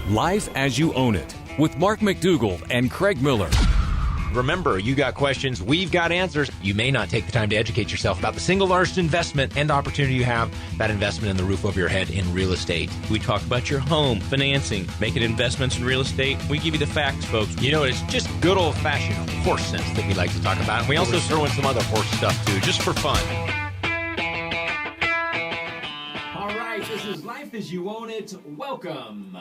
Life as You Own It with Mark McDougall and Craig Miller. Remember, you got questions, we've got answers. You may not take the time to educate yourself about the single largest investment and opportunity you have, that investment in the roof over your head in real estate. We talk about your home, financing, making investments in real estate. We give you the facts, folks. You know, it's just good old-fashioned horse sense that we like to talk about. And we also throw in some other horse stuff, too, just for fun. All right, this is Life as You Own It. Welcome.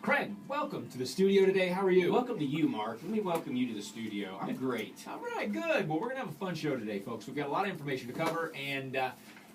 Craig, welcome to the studio today. How are you? Welcome to you, Mark. Let me welcome you to the studio. I'm great. All right, good. Well, we're going to have a fun show today, folks. We've got a lot of information to cover, and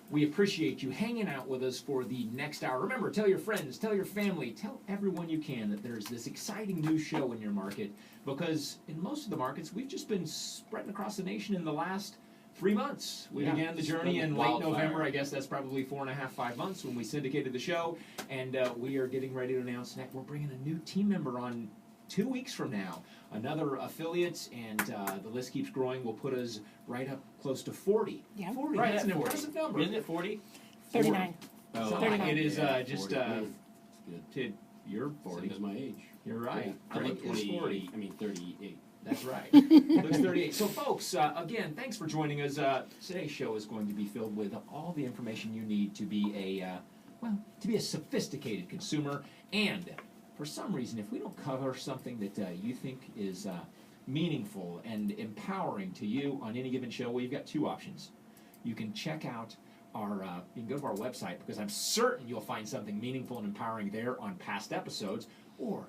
we appreciate you hanging out with us for the next hour. Remember, tell your friends, tell your family, tell everyone you can that there's this exciting new show in your market, because in most of the markets, we've just been spreading across the nation in the last 3 months. We began the journey in late November. I guess that's probably 4.5, 5 months when we syndicated the show. And we are getting ready to announce that we're bringing a new team member on 2 weeks from now. Another affiliate, and the list keeps growing. Will put us right up close to 40. Yeah. 40. Right That's at an 40. impressive number. Isn't it 40? 39. Oh, So 39. it is Yeah, just 40. You're 40. Same as my age. You're right. I look Craig is 40. 38. That's right. Looks 38. So, folks, again, thanks for joining us. Today's show is going to be filled with all the information you need to be a sophisticated consumer. And for some reason, if we don't cover something that you think is meaningful and empowering to you on any given show, well, you've got two options. You can check out you can go to our website, because I'm certain you'll find something meaningful and empowering there on past episodes, or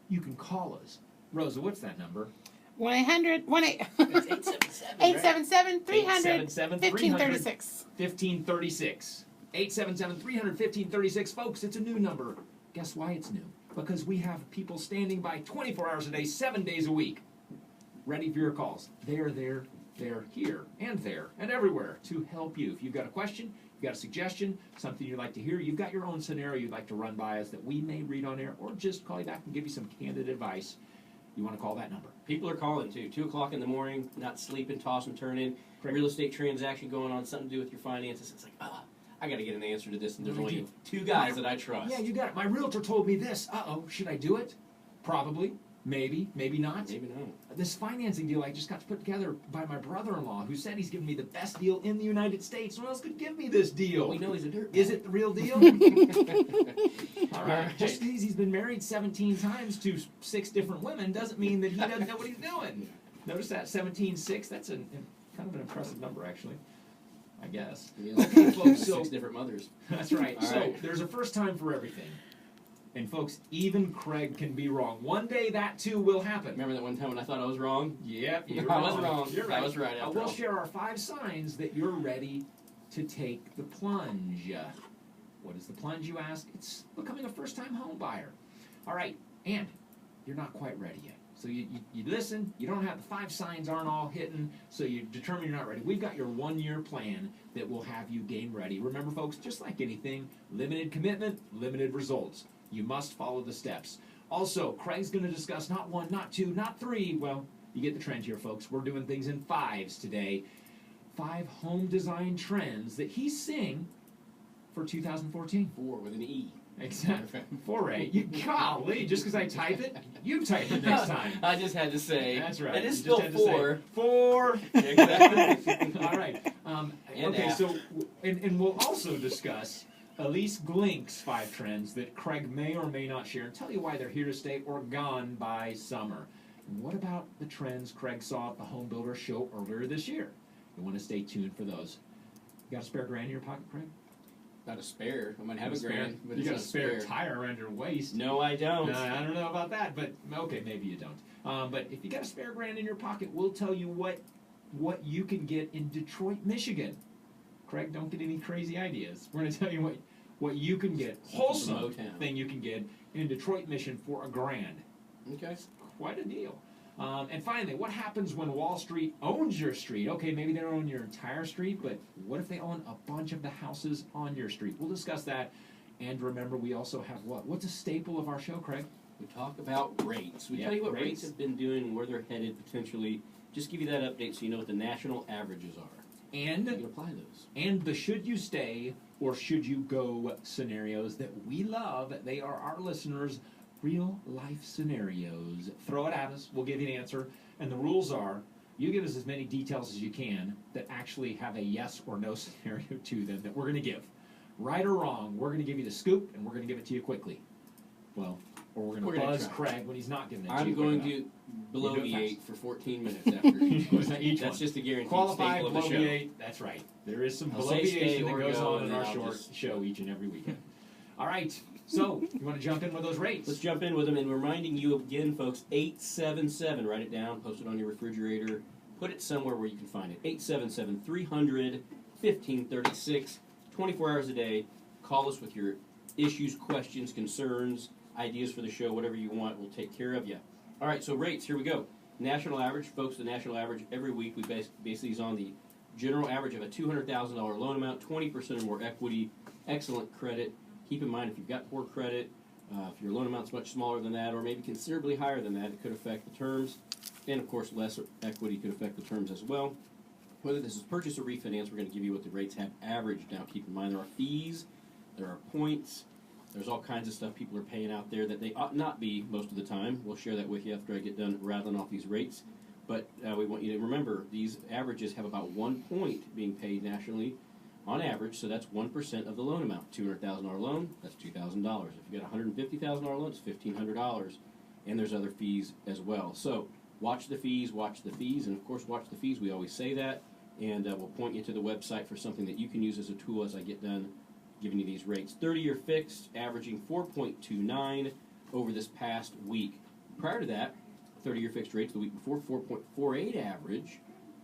you can call us. Rosa, what's that number? 1-800, 877 300 1536. 1536. 877-300-1536. Folks, it's a new number. Guess why it's new? Because we have people standing by 24 hours a day, 7 days a week, ready for your calls. They're here, and there, and everywhere to help you. If you've got a question, you've got a suggestion, something you'd like to hear, you've got your own scenario you'd like to run by us that we may read on air, or just call you back and give you some candid advice, you want to call that number. People are calling, too. 2 o'clock in the morning, not sleeping, tossing, turning. Correct. Real estate transaction going on, something to do with your finances. It's like, I got to get an answer to this. And there's only 2 guys that I trust. Yeah, you got it. My realtor told me this. Should I do it? Probably. Maybe. Maybe not. Maybe not. This financing deal I just got put together by my brother-in-law, who said he's giving me the best deal in the United States. Who else could give me this deal? We know he's a dirt Is bag. it the real deal? All right. Just because he's been married 17 times to 6 different women doesn't mean that he doesn't know what he's doing. Notice that 17-6. That's kind of an impressive number, actually. I guess. Yeah. Okay, folks. So 6 different mothers. that's right. All So right. there's a first time for everything. And folks, even Craig can be wrong. One day that too will happen. Remember that one time when I thought I was wrong? Yep, I was wrong. You're I right. was right after We'll all. share our 5 signs that you're ready to take the plunge. What is the plunge, you ask? It's becoming a first-time home buyer. All right, and you're not quite ready yet. So you listen, you don't have the 5 signs aren't all hitting, so you determine you're not ready. We've got your 1-year plan that will have you game ready. Remember, folks, just like anything, limited commitment, limited results. You must follow the steps. Also, Craig's going to discuss not 1, not 2, not 3. Well, you get the trend here, folks. We're doing things in 5s today. 5 home design trends that he's seeing for 2014. 4 with an E. Exactly. 4A. You golly, just because I type it, you type it next time. I just had to say. That's right. It is You just still had to say 4. 4. Exactly. All right. And Okay, F. so, and we'll also discuss Elise Glink's 5 trends that Craig may or may not share and tell you why they're here to stay or gone by summer. And what about the trends Craig saw at the Home Builder Show earlier this year? You want to stay tuned for those. You got a spare grand in your pocket, Craig? Got a spare. I might have a Spare? grand, but You it's got a not spare tire around your waist. No, I don't. I don't know about that, but okay, maybe you don't. But if you got a spare grand in your pocket, we'll tell you what you can get in Detroit, Michigan. Craig, don't get any crazy ideas. We're going to tell you what you can get, wholesome Motown. thing you can get in Detroit, Michigan for $1,000. Okay. Quite a deal. And finally, what happens when Wall Street owns your street? Okay, maybe they don't own your entire street, but what if they own a bunch of the houses on your street? We'll discuss that. And remember, we also have what? What's a staple of our show, Craig? We talk about rates. We Yeah, tell you what rates. rates have been doing and where they're headed potentially. Just give you that update so you know what the national averages are. And You can apply those. And the should you stay or should you go scenarios that we love. They are our listeners' real life scenarios. Throw it at us. We'll give you an answer. And the rules are you give us as many details as you can that actually have a yes or no scenario to them that we're going to give. Right or wrong, we're going to give you the scoop and we're going to give it to you quickly. Well, or we're going to buzz Craig when he's not giving it to you. I'm going to bloviate for 14 minutes after each That's just a guaranteed Qualify, staple of the show. bloviate. That's right. There is some I'll say stay bloviation that or goes go, on in and our I'll short just- show each and every weekend. All right. So, you want to jump in with those rates? Let's jump in with them and reminding you again, folks, 877. Write it down, post it on your refrigerator, put it somewhere where you can find it. 877-300-1536. 24 hours a day. Call us with your issues, questions, concerns, ideas for the show, whatever you want. We'll take care of you. All right, so rates, here we go. National average, folks, the national average every week, we basically is on the general average of a $200,000 loan amount, 20% or more equity, excellent credit. Keep in mind, if you've got poor credit, if your loan amount's much smaller than that, or maybe considerably higher than that, it could affect the terms. And, of course, less equity could affect the terms as well. Whether this is purchase or refinance, we're going to give you what the rates have averaged. Now, keep in mind, there are fees, there are points, there's all kinds of stuff people are paying out there that they ought not be most of the time. We'll share that with you after I get done rattling off these rates. But we want you to remember, these averages have about 1 point being paid nationally on average, so that's 1% of the loan amount. $200,000 loan, that's $2,000. If you got a $150,000 loan, it's $1,500. And there's other fees as well. So watch the fees, and of course watch the fees. We always say that. And we'll point you to the website for something that you can use as a tool as I get done giving you these rates. 30-year fixed, averaging 4.29 over this past week. Prior to that, 30-year fixed rates the week before, 4.48 average.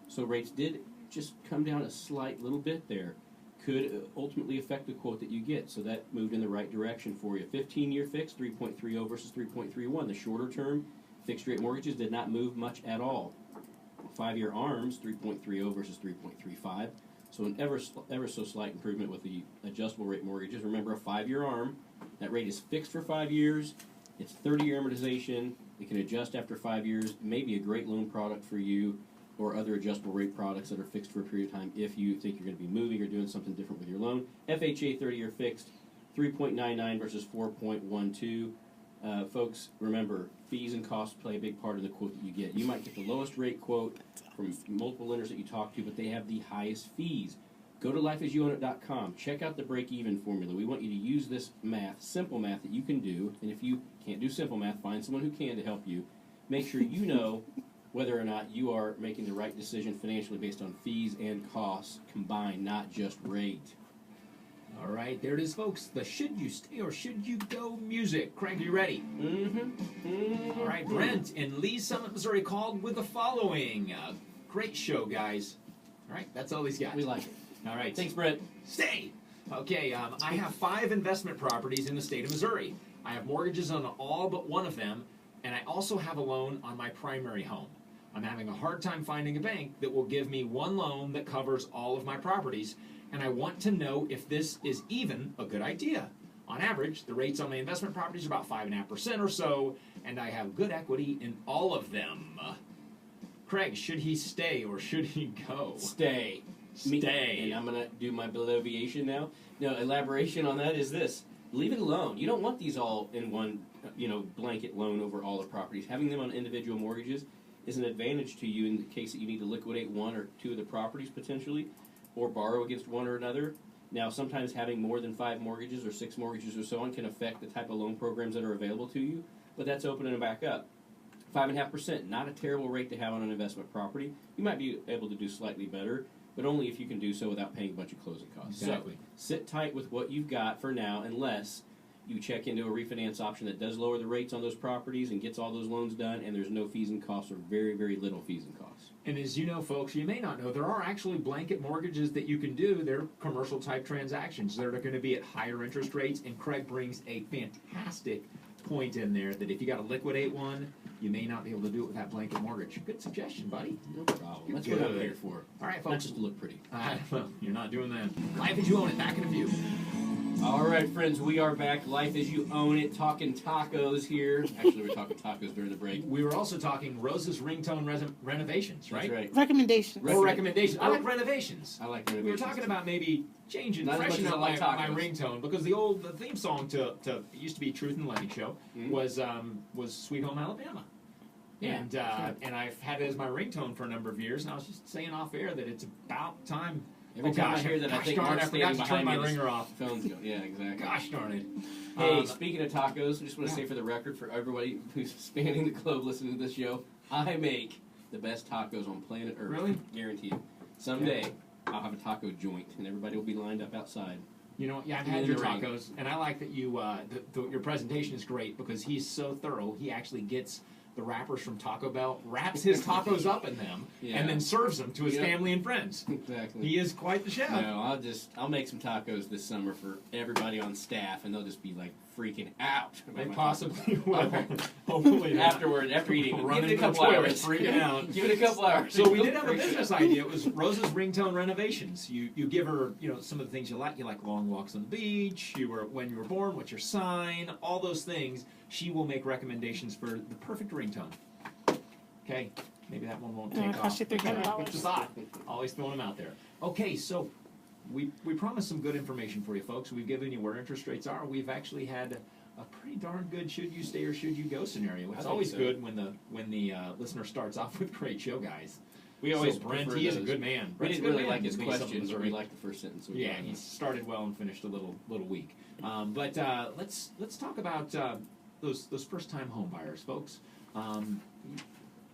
So rates did just come down a slight little bit there. Could ultimately affect the quote that you get. So that moved in the right direction for you. 15-year fixed, 3.30 versus 3.31. The shorter term fixed rate mortgages did not move much at all. 5-year ARMs, 3.30 versus 3.35. So an ever so slight improvement with the adjustable rate mortgages. Remember, a 5-year ARM, that rate is fixed for 5 years. It's 30-year amortization. It can adjust after 5 years. It may be a great loan product for you or other adjustable rate products that are fixed for a period of time if you think you're going to be moving or doing something different with your loan. FHA 30-year fixed, 3.99 versus 4.12. Folks, remember, fees and costs play a big part of the quote that you get. You might get the lowest rate quote from multiple lenders that you talk to, but they have the highest fees. Go to lifeasyouownit.com. Check out the break-even formula. We want you to use this math, simple math that you can do, and if you can't do simple math, find someone who can to help you. Make sure you know whether or not you are making the right decision financially based on fees and costs combined, not just rate. All right, there it is, folks. The should you stay or should you go music. Craig, you ready? All right, Brent in Lee Summit, Missouri called with the following. Great show, guys. All right, that's all he's got. We like it. All right. Thanks, Brent. Stay. Okay, I have 5 investment properties in the state of Missouri. I have mortgages on all but one of them, and I also have a loan on my primary home. I'm having a hard time finding a bank that will give me one loan that covers all of my properties, and I want to know if this is even a good idea. On average, the rates on my investment properties are about 5.5% or so, and I have good equity in all of them. Craig, should he stay or should he go? Stay. Stay. And I'm going to do my bloviation now. No, elaboration on that is this. Leave it alone. You don't want these all in one, blanket loan over all the properties. Having them on individual mortgages is an advantage to you in the case that you need to liquidate 1 or 2 of the properties potentially, or borrow against one or another. Now, sometimes having more than 5 mortgages or 6 mortgages or so on can affect the type of loan programs that are available to you, but that's opening them back up. 5.5%, not a terrible rate to have on an investment property. You might be able to do slightly better, but only if you can do so without paying a bunch of closing costs. Exactly. So, sit tight with what you've got for now, unless you check into a refinance option that does lower the rates on those properties and gets all those loans done, and there's no fees and costs or very, very little fees and costs. And as you know, folks, you may not know, there are actually blanket mortgages that you can do. They're commercial-type transactions. They're going to be at higher interest rates, and Craig brings a fantastic point in there that if you got to liquidate one, you may not be able to do it with that blanket mortgage. Good suggestion, buddy. No problem. That's Good. what I'm here for. All right, Not folks. just to look pretty. Well, you're not doing that. Life as you own it. Back in a few. All right, friends, we are back. Life as you own it, talking tacos here. Actually, we're talking tacos during the break. We were also talking Rose's ringtone renovations, right? That's right. Recommendations. Or recommendations. I like renovations. I like We were renovations. talking about maybe changing, Not as much freshening as I up like my tacos. ringtone because the theme song to it used to be Truth and Lemmy Show was Sweet Home Alabama. Yeah, And I've had it as my ringtone for a number of years, and I was just saying off air that it's about time. Every time I hear that, I think darn, Mark's I forgot standing to turn behind my me. ringer off. Phone's going. Yeah, exactly. Gosh darn it. Hey, speaking of tacos, I just want to Yeah. say for the record, for everybody who's spanning the globe listening to this show, I make the best tacos on planet Earth. Really? Guarantee you. Someday, I'll have a taco joint, and everybody will be lined up outside. You know, yeah, I've In had the your ring. tacos, and I like that you your presentation is great because he's so thorough. He actually gets the wrappers from Taco Bell, wraps his tacos up in them, Yeah. and then serves them to his Yep. family and friends. Exactly. He is quite the chef. No, I'll make some tacos this summer for everybody on staff, and they'll just be like freaking out. about They my possibly tacos. will. Hopefully not. Afterward, after eating, Run give it a into the couple toilet, hours. freaking out. Give it a couple hours. So we did have a Freak business out. idea. It was Rose's ringtone renovations. You give her some of the things you like. You like long walks on the beach. When you were born. What's your sign? All those things. She will make recommendations for the perfect ringtone. Okay, maybe that one won't Oh, take it off. cost you $300. Just thought. Always throwing them out there. Okay, so we promised some good information for you folks. We've given you where interest rates are. We've actually had a pretty darn good should you stay or should you go scenario. It's think always so. good when the listener starts off with great show guys. We always so Brent, prefer he is a those. good man. We Brent's a didn't good really man. like his Lee Summers, questions, or we right? liked the first sentence. Yeah, he started well and finished a little weak. But let's talk about those first time home buyers, folks.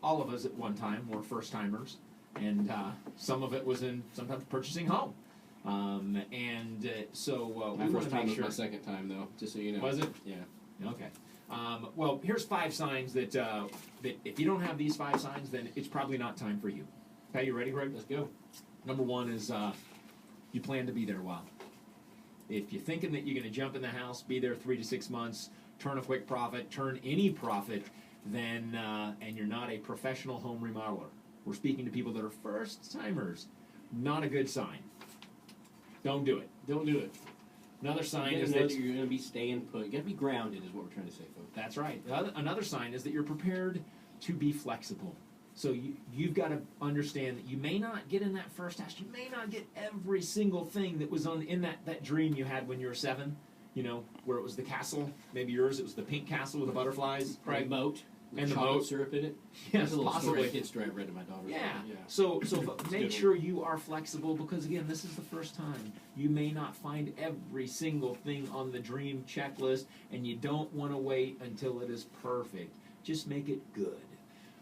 All of us at one time were first timers, and some of it was in sometimes purchasing home. So My we want first to time make was sure. my second time, though, just so you know. Was it? Yeah. Okay. Well, here's 5 signs that if you don't have these 5 signs, then it's probably not time for you. Okay, you ready, Greg? Let's go. Number 1 is you plan to be there a while. If you're thinking that you're going to jump in the house, be there 3 to 6 months, turn a quick profit, turn any profit, then and you're not a professional home remodeler. We're speaking to people that are first timers. Not a good sign. Don't do it. Don't do it. Another sign You is gotta know that that you're going to be staying put. You got to be grounded, is what we're trying to say, folks. that's right. Another sign is that you're prepared to be flexible. So you've got to understand that you may not get in that first house. You may not get every single thing that was in that dream you had when you were 7. You know, where it was the castle. Maybe yours, it was the pink castle with the butterflies. Right. Right. Moat. With And the chocolate moat. syrup in it. Yes, That's a little possibly. story, a kid story I read to my daughter. Yeah. Yeah. So make good sure you are flexible because again, this is the first time. You may not find every single thing on the dream checklist, and you don't want to wait until it is perfect. Just make it good.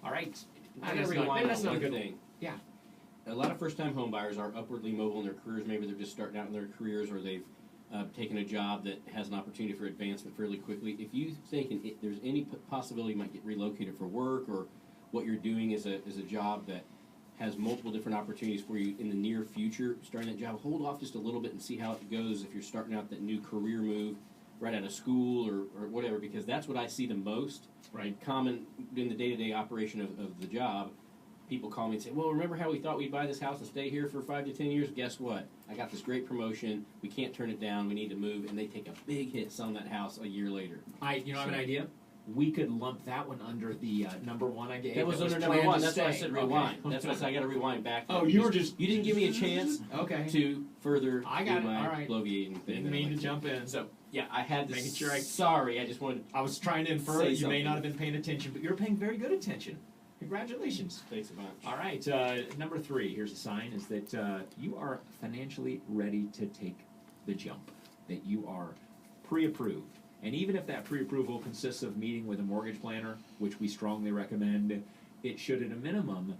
All right. I gotta That's not- rewind that's on not a one good thing. Yeah. A lot of first-time home buyers are upwardly mobile in their careers. Maybe they're just starting out in their careers, or they've taken a job that has an opportunity for advancement fairly quickly. If you think there's any possibility you might get relocated for work, or what you're doing is a job that has multiple different opportunities for you in the near future, starting that job, hold off just a little bit and see how it goes if you're starting out that new career move right out of school or whatever, because that's what I see the most. Right. Common in the day-to-day operation of the job. People call me and say, well, remember how we thought we'd buy this house and stay here for 5 to 10 years? Guess what? I got this great promotion. We can't turn it down. We need to move. And they take a big hit selling that house a year later. I have an idea. We could lump that one under the number 1 I gave. That was under number plan 1. to That's why I stay. said Okay. rewind. That's why I got to rewind back. Oh, you were just You didn't give me a chance okay. to further I got do it. my All right. bloviating thing. Didn't that I mean like to jump in. So, yeah, I had to. Making sure I- Sorry, I just wanted I was trying to infer Say that you may something. not have been paying attention, but you're paying very good attention. Congratulations. to take a bunch. All right, number 3, here's a sign, is that you are financially ready to take the jump, that you are pre-approved. And even if that pre-approval consists of meeting with a mortgage planner, which we strongly recommend, it should at a minimum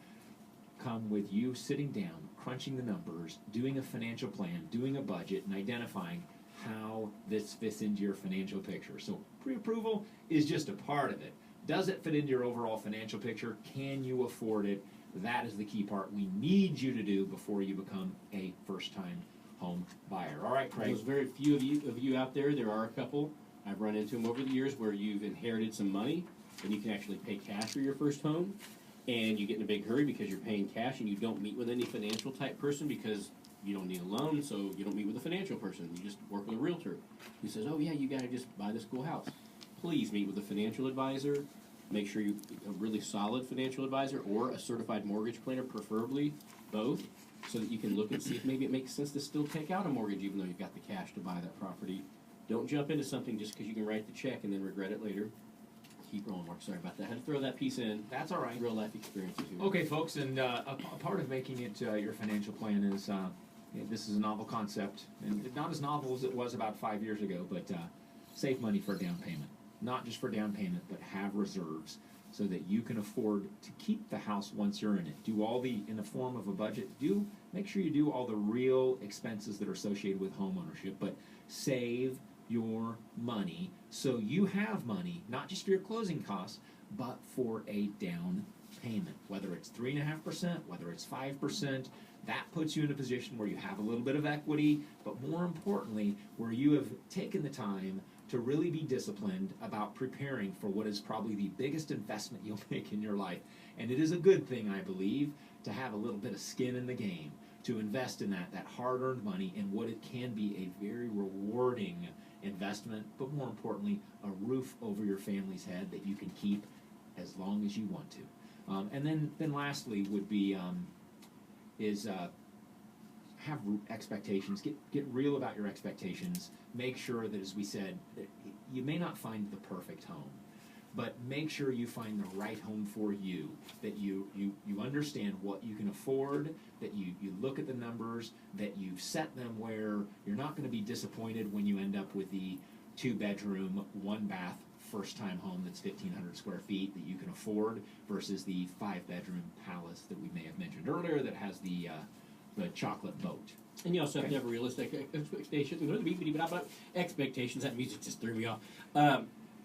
come with you sitting down, crunching the numbers, doing a financial plan, doing a budget, and identifying how this fits into your financial picture. So pre-approval is just a part of it. Does it fit into your overall financial picture? Can you afford it? That is the key part we need you to do before you become a first-time home buyer. All right, Craig. There's very few of you out there. There are a couple. I've run into them over the years where you've inherited some money and you can actually pay cash for your first home, and you get in a big hurry because you're paying cash and you don't meet with any financial type person because you don't need a loan, so you don't meet with a financial person. You just work with a realtor who says, oh, yeah, you got to just buy this cool house. Please meet with a financial advisor. Make sure you a really solid financial advisor or a certified mortgage planner, preferably both, so that you can look and see if maybe it makes sense to still take out a mortgage even though you've got the cash to buy that property. Don't jump into something just because you can write the check and then regret it later. Keep rolling, Mark. Sorry about that. I had to throw that piece in. That's all right. Real life experiences here. Okay, folks, and a part of making it your financial plan is this is a novel concept, and not as novel as it was about 5 years ago, but save money for a down payment. Not just for down payment, but have reserves so that you can afford to keep the house once you're in it. Do all in the form of a budget. Make sure you do all the real expenses that are associated with home ownership, but save your money so you have money, not just for your closing costs, but for a down payment. Whether it's 3.5%, whether it's 5%, that puts you in a position where you have a little bit of equity, but more importantly, where you have taken the time to really be disciplined about preparing for what is probably the biggest investment you'll make in your life. And it is a good thing, I believe, to have a little bit of skin in the game, to invest in that hard-earned money in what it can be a very rewarding investment, but more importantly, a roof over your family's head that you can keep as long as you want to. And then lastly would be have expectations. Get real about your expectations. Make sure that, as we said, that you may not find the perfect home, but make sure you find the right home for you, that you understand what you can afford, that you look at the numbers, that you've set them where you're not going to be disappointed when you end up with the 2-bedroom, 1-bath, first-time home that's 1,500 square feet that you can afford versus the 5-bedroom palace that we may have mentioned earlier that has the chocolate boat. And you also have to have realistic expectations. That music just threw me off.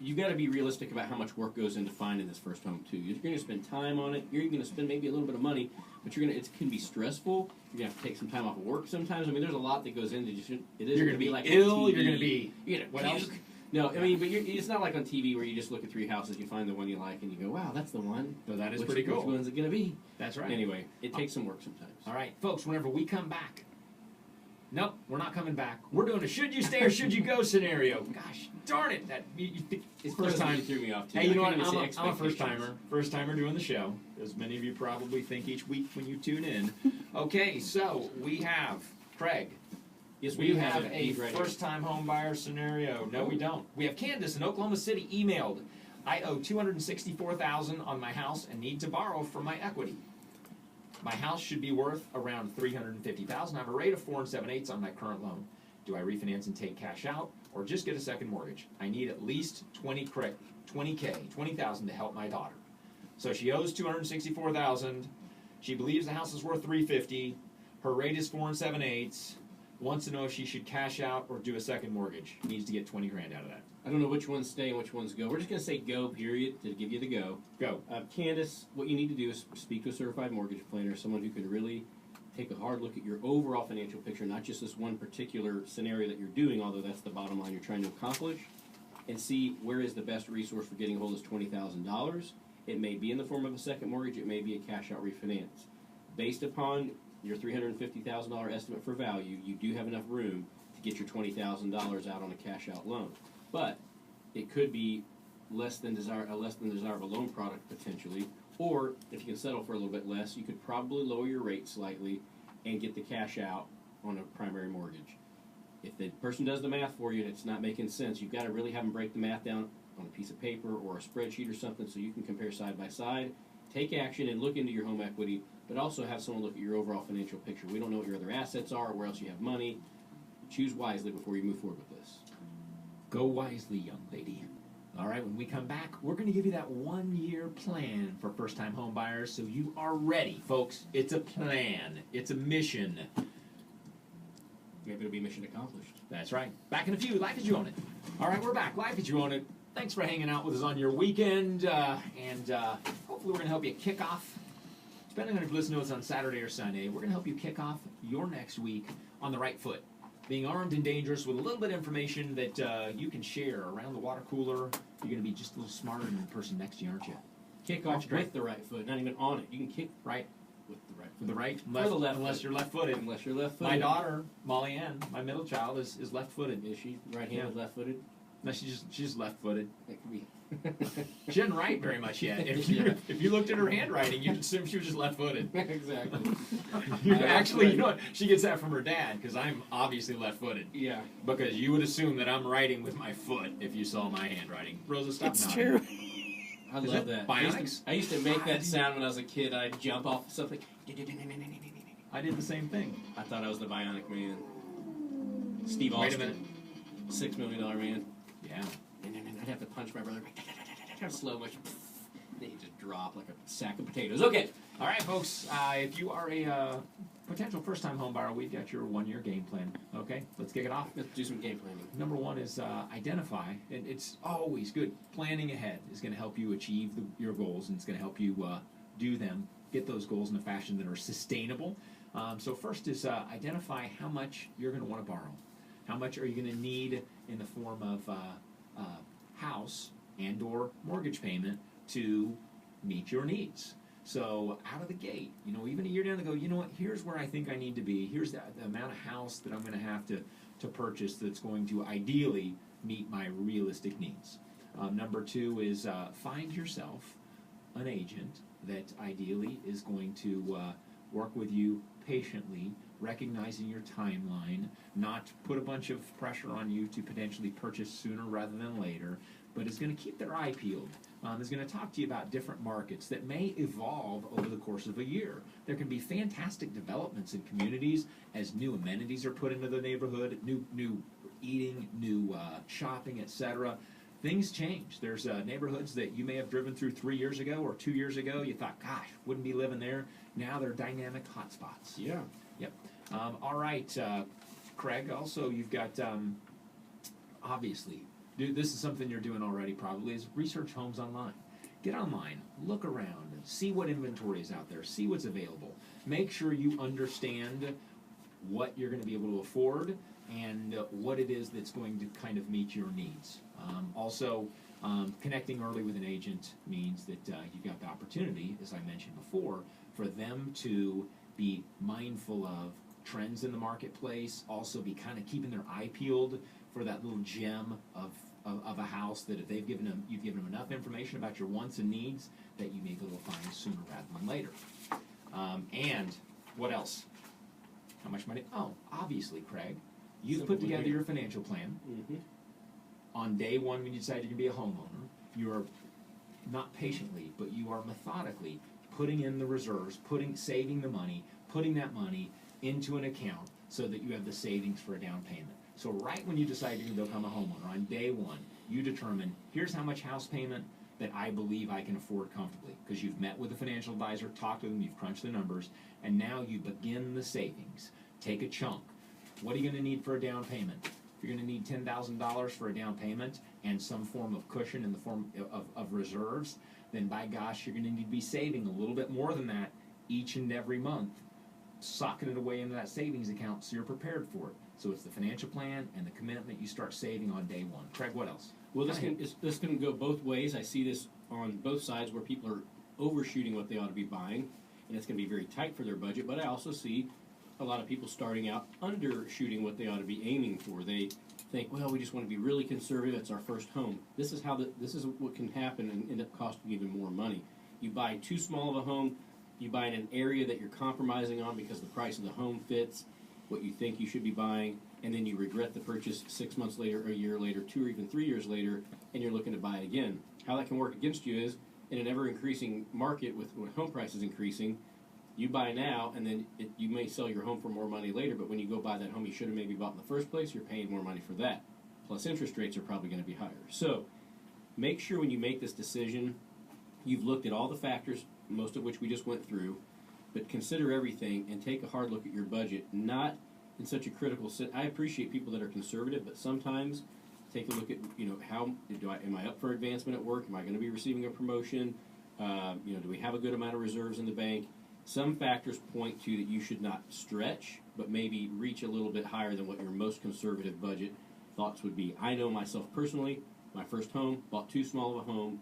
You got to be realistic about how much work goes into finding this first home too. You're going to spend time on it. You're going to spend maybe a little bit of money, but it can be stressful. You're going to have to take some time off of work sometimes. I mean, there's a lot that goes into it. You're going to be like ill. You're going to be what else? No, I mean, but it's not like on TV where you just look at 3 houses, you find the one you like, and you go, "Wow, that's the one." So that is pretty cool. Which one's it going to be? That's right. Anyway, it takes some work sometimes. All right, folks. Whenever we come back. Nope, we're not coming back. We're doing a should you stay or should you go scenario. Gosh darn it! It's first time. You threw me off too. Hey, you know what? I'm a first timer. First timer doing the show, as many of you probably think each week when you tune in. Okay, so we have Craig. Yes, we have a first-time home buyer scenario. No, we don't. We have Candace in Oklahoma City emailed, I owe $264,000 on my house and need to borrow from my equity. My house should be worth around $350,000. I have a rate of 4 7/8 on my current loan. Do I refinance and take cash out, or just get a second mortgage? I need at least $20,000 to help my daughter. So she owes $264,000. She believes the house is worth $350,000. Her rate is 4 7/8. Wants to know if she should cash out or do a second mortgage. Needs to get $20,000 out of that. I don't know which ones stay and which ones go. We're just going to say go, period, to give you the go. Go. Candace, what you need to do is speak to a certified mortgage planner, someone who can really take a hard look at your overall financial picture, not just this one particular scenario that you're doing, although that's the bottom line you're trying to accomplish, and see where is the best resource for getting a hold of this $20,000. It may be in the form of a second mortgage. It may be a cash-out refinance. Based upon your $350,000 estimate for value, you do have enough room to get your $20,000 out on a cash-out loan. But it could be a less than desirable loan product potentially, or if you can settle for a little bit less, you could probably lower your rate slightly and get the cash out on a primary mortgage. If the person does the math for you and it's not making sense, you've got to really have them break the math down on a piece of paper or a spreadsheet or something so you can compare side by side, take action and look into your home equity, but also have someone look at your overall financial picture. We don't know what your other assets are, where else you have money. Choose wisely before you move forward with this. Go wisely, young lady. All right, when we come back, we're going to give you that 1-year plan for first-time home buyers so you are ready, folks. It's a plan. It's a mission. Maybe it'll be mission accomplished. That's right. Back in a few. Life as you own it. All right, we're back. Life as you own it. Thanks for hanging out with us on your weekend, and hopefully we're going to help you kick off. Depending on if you listen to us on Saturday or Sunday, we're going to help you kick off your next week on the right foot. Being armed and dangerous with a little bit of information that you can share around the water cooler. You're going to be just a little smarter than the person next to you, aren't you? Kick off with the right foot, not even on it. You can kick right. with the right. With the right, Or the left unless foot. you're left-footed. Unless you're left-footed. My daughter, Molly Ann, my middle child, is left-footed. Is she right-handed, left-footed? No, she's left-footed. That could be. She didn't write very much yet. Yeah. If you looked at her handwriting, you'd assume she was just left-footed. Exactly. Actually, you know what? She gets that from her dad because I'm obviously left-footed. Yeah. Because you would assume that I'm writing with my foot if you saw my handwriting. Rosa, stop It's nodding. true. I Is love it that. Bionics? I used to make that sound when I was a kid. I'd jump off of something. I did the same thing. I thought I was the Bionic Man. Steve Wait a Austin. minute. $6 million man. Yeah. I'd have to punch my brother. Slow motion. Then he just drop like a sack of potatoes. Okay. All right, folks. If you are a potential first-time home buyer, we've got your one-year game plan. Okay, let's kick it off. Let's do some game planning. Number one is identify. And it's always good. Planning ahead is going to help you achieve your goals, and it's going to help you do them, get those goals in a fashion that are sustainable. So first is identify how much you're going to want to borrow. How much are you going to need in the form of house and or mortgage payment to meet your needs. So out of the gate, even a year down the go, you know what, here's where I think I need to be. Here's the amount of house that I'm going to have to purchase that's going to ideally meet my realistic needs. Number two is find yourself an agent that ideally is going to work with you patiently, recognizing your timeline, not put a bunch of pressure on you to potentially purchase sooner rather than later, but is going to keep their eye peeled. Is going to talk to you about different markets that may evolve over the course of a year. There can be fantastic developments in communities as new amenities are put into the neighborhood, new eating, new shopping, etc. Things change. There's neighborhoods that you may have driven through 3 years ago or 2 years ago. You thought, gosh, wouldn't be living there. Now they're dynamic hotspots. Yeah. Yep. All right, Craig, also you've got, obviously, this is something you're doing already probably, is research homes online. Get online, look around, see what inventory is out there, see what's available. Make sure you understand what you're going to be able to afford and what it is that's going to kind of meet your needs. Also, connecting early with an agent means that you've got the opportunity, as I mentioned before, for them to be mindful of trends in the marketplace, also be kind of keeping their eye peeled for that little gem of a house that if you've given them enough information about your wants and needs that you may be able to find sooner rather than later. And what else? How much money? Oh, obviously, Craig, you've put together your financial plan. Mm-hmm. On day one, when you decide you're going to be a homeowner, you are not patiently, but you are methodically putting in the reserves, saving the money, putting that money into an account so that you have the savings for a down payment. So right when you decide you're going to become a homeowner, on day one, you determine, here's how much house payment that I believe I can afford comfortably. Because you've met with a financial advisor, talked to them, you've crunched the numbers, and now you begin the savings. Take a chunk. What are you going to need for a down payment? If you're going to need $10,000 for a down payment and some form of cushion in the form of reserves, then by gosh, you're going to need to be saving a little bit more than that each and every month, socking it away into that savings account so you're prepared for it. So it's the financial plan and the commitment you start saving on day one. Craig, what else? Well, this can go both ways. I see this on both sides where people are overshooting what they ought to be buying, and it's going to be very tight for their budget. But I also see a lot of people starting out undershooting what they ought to be aiming for. They think, well, we just want to be really conservative. It's our first home. This is what can happen and end up costing even more money. You buy too small of a home. You buy in an area that you're compromising on because the price of the home fits what you think you should be buying, and then you regret the purchase 6 months later, a year later, 2 or even 3 years later, and you're looking to buy it again. How that can work against you is, in an ever-increasing market with home prices increasing, you buy now, and then you may sell your home for more money later, but when you go buy that home you should have maybe bought in the first place, you're paying more money for that. Plus interest rates are probably going to be higher. So make sure when you make this decision, you've looked at all the factors, most of which we just went through, but consider everything and take a hard look at your budget, not in such a critical I appreciate people that are conservative, but sometimes take a look at, how am I up for advancement at work? Am I going to be receiving a promotion? Do we have a good amount of reserves in the bank? Some factors point to that you should not stretch, but maybe reach a little bit higher than what your most conservative budget thoughts would be. I know myself personally, my first home, bought too small of a home.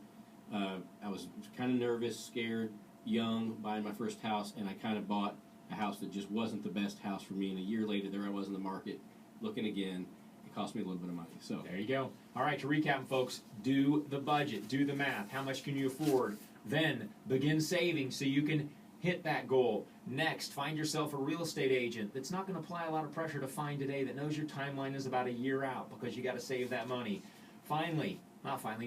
I was kind of nervous, scared. young, buying my first house, and I kind of bought a house that just wasn't the best house for me. And a year later, there I was in the market looking again. It cost me a little bit of money. So There you go. All right, to recap, folks, do the budget, do the math. How much can you afford? Then begin saving so you can hit that goal. Next, find yourself a real estate agent that's not going to apply a lot of pressure to find today, that knows your timeline is about a year out because you got to save that money.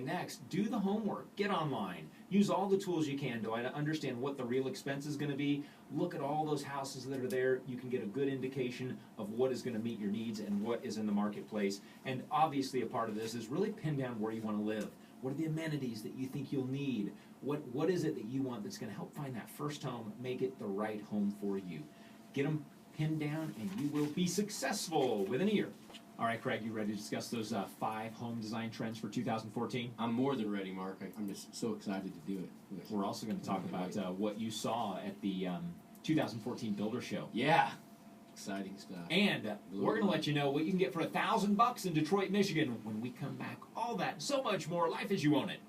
Next, do the homework. Get online. Use all the tools you can to understand what the real expense is going to be. Look at all those houses that are there. You can get a good indication of what is going to meet your needs and what is in the marketplace. And obviously a part of this is really pin down where you want to live. What are the amenities that you think you'll need? What is it that you want that's going to help find that first home, make it the right home for you? Get them pinned down and you will be successful within a year. All right, Craig, you ready to discuss those 5 home design trends for 2014? I'm more than ready, Mark. I'm just so excited to do it. We're also going to talk about what you saw at the 2014 Builder Show. Yeah. Exciting stuff. And we're going to let you know what you can get for $1,000 in Detroit, Michigan when we come back. All that and so much more. Life as you own it.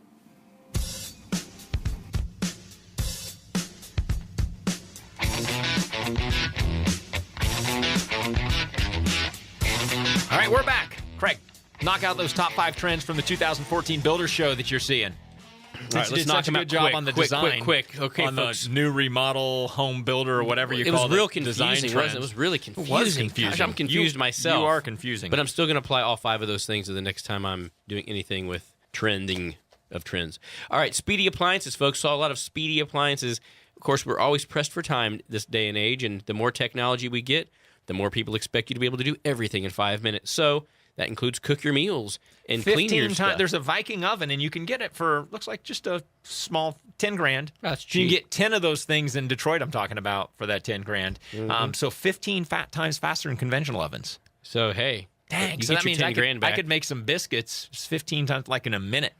All right, we're back. Craig, knock out those top 5 trends from the 2014 Builder Show that you're seeing. All right, let's knock them out. Good job on the design. Quick. Okay, on folks. the new remodel home builder or whatever you call it. It was real design confusing, wasn't it? It was really confusing. It was confusing. Gosh, I'm confused myself. You are confusing. But I'm still going to apply all 5 of those things to the next time I'm doing anything with trending of trends. All right, speedy appliances, folks. Saw a lot of speedy appliances. Of course, we're always pressed for time this day and age, and the more technology we get, the more people expect you to be able to do everything in 5 minutes. So that includes cook your meals and clean your stuff. There's a Viking oven, and you can get it for, looks like just a small $10,000. That's You can cheap. get 10 of those things in Detroit I'm talking about for that $10,000. So 15 times faster than conventional ovens. So, hey, Dang, you so get that your means 10 I grand back. could make some biscuits 15 times, like in a minute.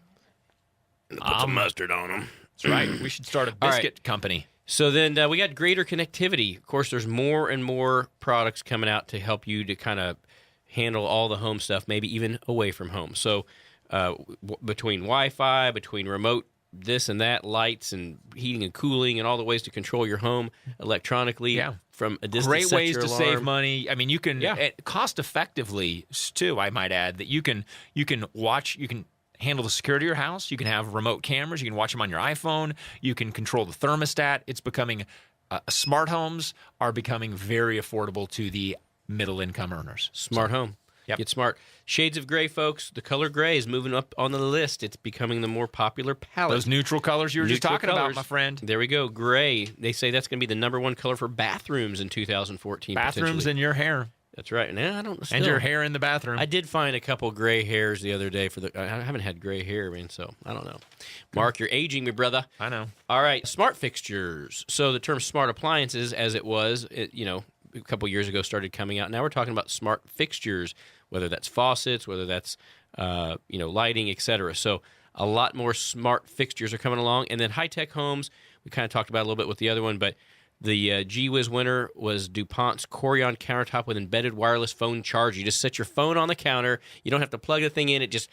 Put some mustard on them. That's right. We should start a All right. biscuit company. So then we got greater connectivity. Of course, there's more and more products coming out to help you to kind of handle all the home stuff, maybe even away from home. So between Wi-Fi, between remote this and that, lights and heating and cooling, and all the ways to control your home electronically from a distance. Great set ways your to alarm. save money. I mean, you can cost effectively too. I might add that you can watch. You can handle the security of your house. You can have remote cameras. You can watch them on your iPhone. You can control the thermostat. It's becoming smart homes are becoming very affordable to the middle income earners. Smart home. Yep. Get smart. Shades of gray, folks. The color gray is moving up on the list. It's becoming the more popular palette. Those neutral colors you were just Neutral talking about, colors. my friend. There we go. Gray. They say that's going to be the number 1 color for bathrooms in 2014. Bathrooms potentially. and your hair. That's right. Now I don't. And still- your hair in the bathroom. I did find a couple gray hairs the other day for the. I haven't had gray hair, man. So I don't know. Mark, you're aging me, brother. I know. All right, smart fixtures. So the term smart appliances, as it was, a couple years ago, started coming out. Now we're talking about smart fixtures, whether that's faucets, whether that's lighting, etc. So a lot more smart fixtures are coming along, and then high tech homes. We kind of talked about a little bit with the other one, but the Gee-Whiz winner was DuPont's Corian countertop with embedded wireless phone charger. You just set your phone on the counter. You don't have to plug the thing in. It just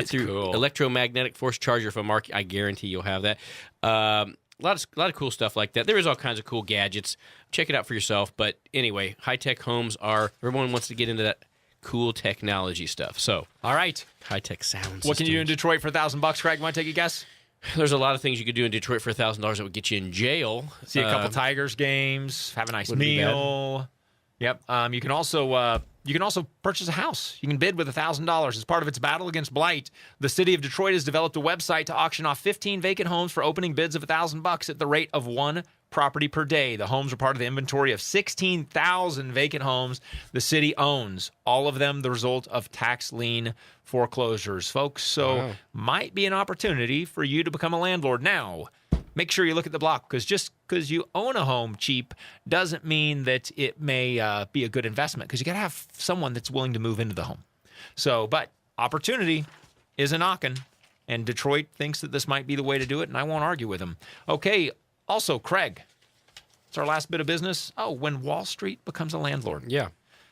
through cool. Electromagnetic force charger from Mark. I guarantee you'll have that. A lot of cool stuff like that. There is all kinds of cool gadgets. Check it out for yourself. But anyway, high-tech homes are, everyone wants to get into that cool technology stuff. So, All right. high-tech sound What can you do in systems. Detroit for $1,000, Craig? Want to take a guess? There's a lot of things you could do in Detroit for $1,000 that would get you in jail. See a couple Tigers games, have a nice wouldn't be meal. Yep. You can also purchase a house. You can bid with $1,000 as part of its battle against blight. The city of Detroit has developed a website to auction off 15 vacant homes for opening bids of $1,000 at the rate of 1 property per day. The homes are part of the inventory of 16,000 vacant homes the city owns. All of them the result of tax lien foreclosures, folks. So might be an opportunity for you to become a landlord now. Make sure you look at the block, because just because you own a home cheap doesn't mean that it may be a good investment, because you got to have someone that's willing to move into the home. So, but opportunity is a knocking, and Detroit thinks that this might be the way to do it, and I won't argue with them. Okay, also, Craig, it's our last bit of business. Oh, when Wall Street becomes a landlord. Yeah.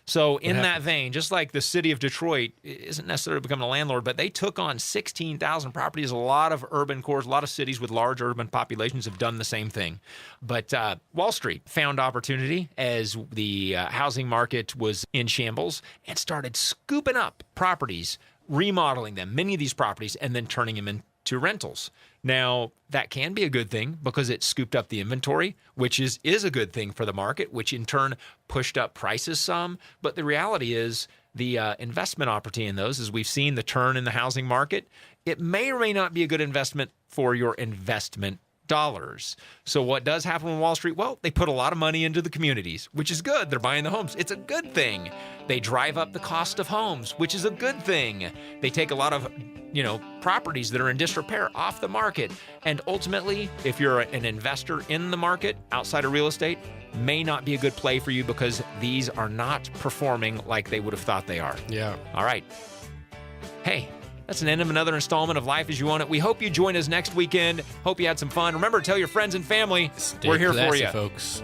So in that vein, just like the city of Detroit isn't necessarily becoming a landlord, but they took on 16,000 properties. A lot of urban cores, a lot of cities with large urban populations have done the same thing. But Wall Street found opportunity as the housing market was in shambles and started scooping up properties, remodeling them, many of these properties, and then turning them into rentals. Now, that can be a good thing because it scooped up the inventory, which is a good thing for the market, which in turn pushed up prices some. But the reality is the investment opportunity in those, as we've seen the turn in the housing market, it may or may not be a good investment for your investment dollars. So what does happen on Wall Street? Well, they put a lot of money into the communities, which is good. They're buying the homes. It's a good thing. They drive up the cost of homes, which is a good thing. They take a lot of properties that are in disrepair off the market. And ultimately, if you're an investor in the market outside of real estate, may not be a good play for you because these are not performing like they would have thought they are. Yeah. All right. Hey, that's an end of another installment of Life as You Want It. We hope you join us next weekend. Hope you had some fun. Remember, tell your friends and family we're here for you. Folks.